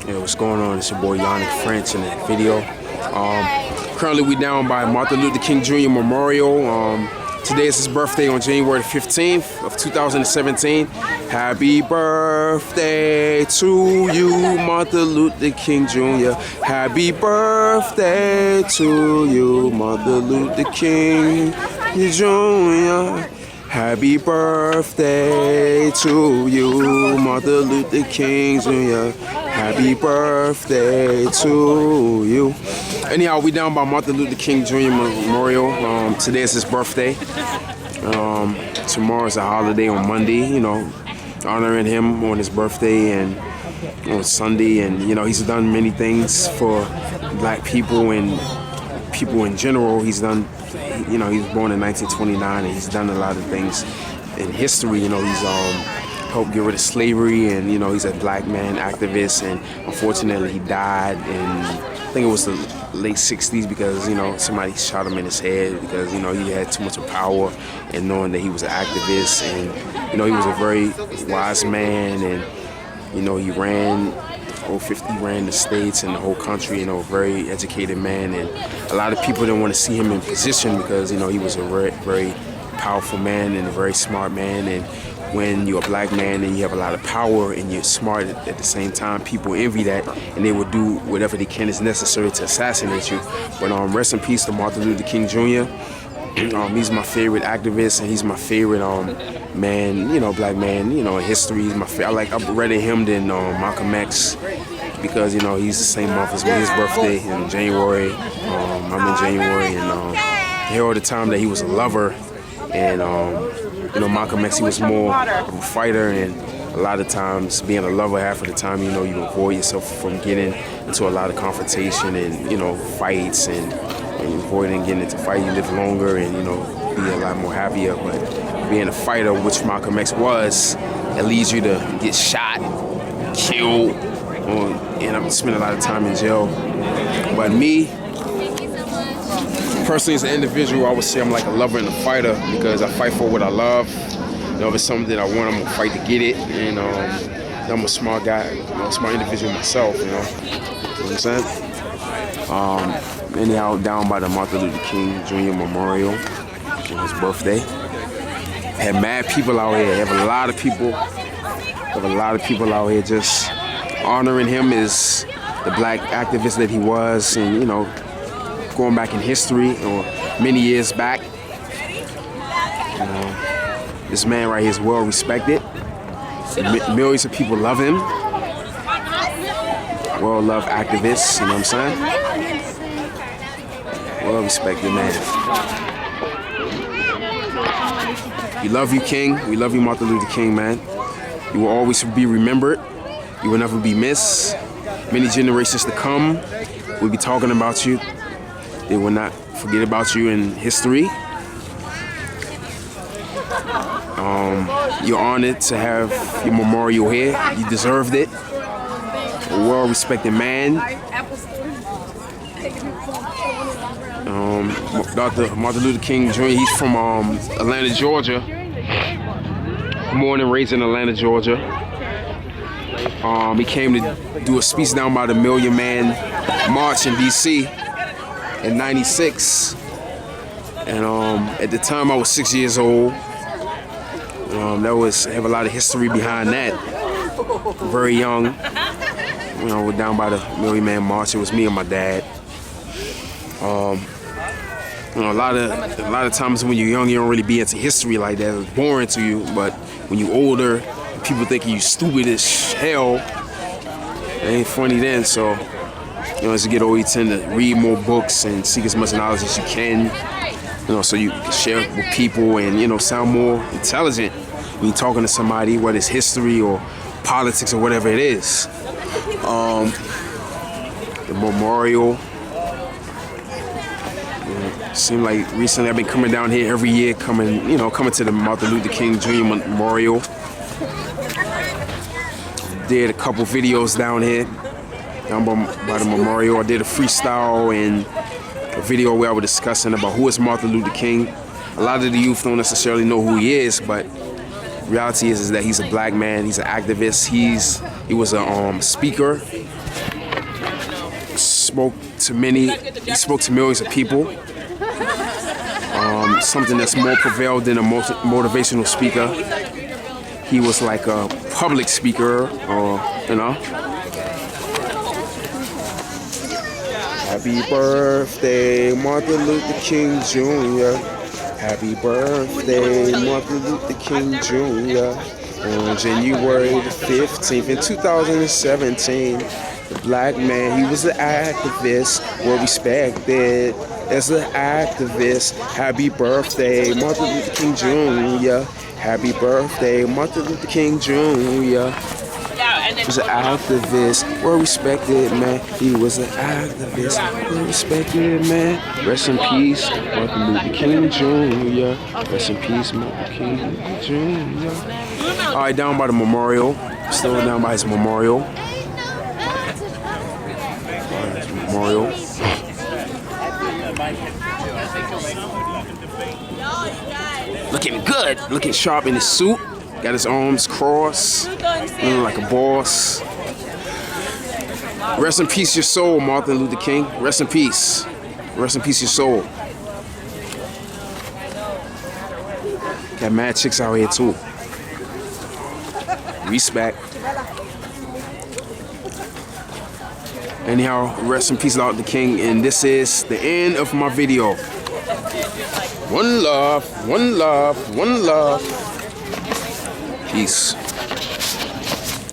Hey, what's going on? It's your boy Yannick French in that video. Currently we down by Martin Luther King Jr. Memorial. Today is his birthday on January 15th of 2017. Happy birthday to you, Martin Luther King Jr. Happy birthday to you, Martin Luther King Jr. Happy birthday to you, Martin Luther King Jr. Happy birthday to you. Anyhow, we down by Martin Luther King Jr. Memorial. Today is his birthday. Tomorrow's a holiday on Monday, you know, honoring him on his birthday and on Sunday. And, you know, he's done many things for black people and people in general. He's done, you know, he was born in 1929 and he's done a lot of things in history. You know, he's helped get rid of slavery, and, you know, he's a black man activist, and unfortunately he died in, I think it was the late 60s because, you know, somebody shot him in his head because, you know, he had too much of power, and knowing that he was an activist, and, you know, he was a very wise man, and, you know, he ran the states and the whole country, you know, very educated man, and a lot of people didn't want to see him in position because, you know, he was a very powerful man and a very smart man. And when you're a black man and you have a lot of power and you're smart at the same time, people envy that, and they will do whatever they can is necessary to assassinate you. But rest in peace to Martin Luther King Jr. He's my favorite activist, and he's my favorite man, you know, black man, you know, in history. He's my favorite. I've rather him than Malcolm X because, you know, he's the same month as me. His birthday in January. I'm in January, and I hear all the time that he was a lover, and you know, Malcolm X, he was more of a fighter, and a lot of times being a lover, half of the time, you know, you avoid yourself from getting into a lot of confrontation and, you know, fights, and avoiding getting into fight, you live longer and, you know, be a lot more happier. But being a fighter, which Malcolm X was, it leads you to get shot, killed, and I'm spending a lot of time in jail. But me, personally, as an individual, I would say I'm like a lover and a fighter because I fight for what I love. You know, if it's something that I want, I'm gonna fight to get it. And I'm a smart guy, you know, a smart individual myself. You know what I'm saying? Anyhow, down by the Martin Luther King Jr. Memorial on his birthday. Had mad people out here. Have a lot of people out here just honoring him as the black activist that he was, and, you know, going back in history or many years back. This man right here is well respected. Millions of people love him. Well-loved activist, you know what I'm saying? Well-respected man. We love you, King. We love you, Martin Luther King, man. You will always be remembered. You will never be missed. Many generations to come will be talking about you. They will not forget about you in history. You're honored to have your memorial here. You deserved it. A well-respected man. Dr. Martin Luther King Jr., he's from Atlanta, Georgia. Born and raised in Atlanta, Georgia. He came to do a speech down by the Million Man March in D.C. in '96, and at the time I was 6 years old. I have a lot of history behind that. Very young, you know, we're down by the Million Man March. It was me and my dad. You know, a lot of times when you're young, you don't really be into history like that. It's boring to you. But when you're older, people think you stupid as hell. It ain't funny then. So, you know, as you get older, you tend to read more books and seek as much knowledge as you can, you know, so you can share it with people and, you know, sound more intelligent when you're talking to somebody, whether it's history or politics or whatever it is. The memorial. Seemed like recently I've been coming down here every year, coming to the Martin Luther King Jr. Memorial. Did a couple videos down here, down by the memorial. I did a freestyle and a video where I was discussing about who is Martin Luther King. A lot of the youth don't necessarily know who he is, but Reality is that he's a black man. He's an activist. He was a speaker. Spoke to many. He spoke to millions of people. Something that's more prevailed than a motivational speaker. He was like a public speaker, or you know. Happy birthday, Martin Luther King Jr. Happy birthday, Martin Luther King Jr. On January the 15th in 2017, the black man, he was an activist, well respected as an activist. Happy birthday, Martin Luther King Jr. Happy birthday, Martin Luther King Jr. He was an activist, well respected, man. He was an activist, well respected, man. Rest in peace, Martin Luther King Jr. Rest in peace, Martin King Jr. All right, down by the memorial. Still down by his memorial. Memorial. Looking good, looking sharp in his suit. Got his arms crossed, looking like a boss. Rest in peace your soul, Martin Luther King. Rest in peace. Rest in peace your soul. Got mad chicks out here too. Respect. Anyhow, rest in peace, Luther King. And this is the end of my video. One love, one love, one love. Peace.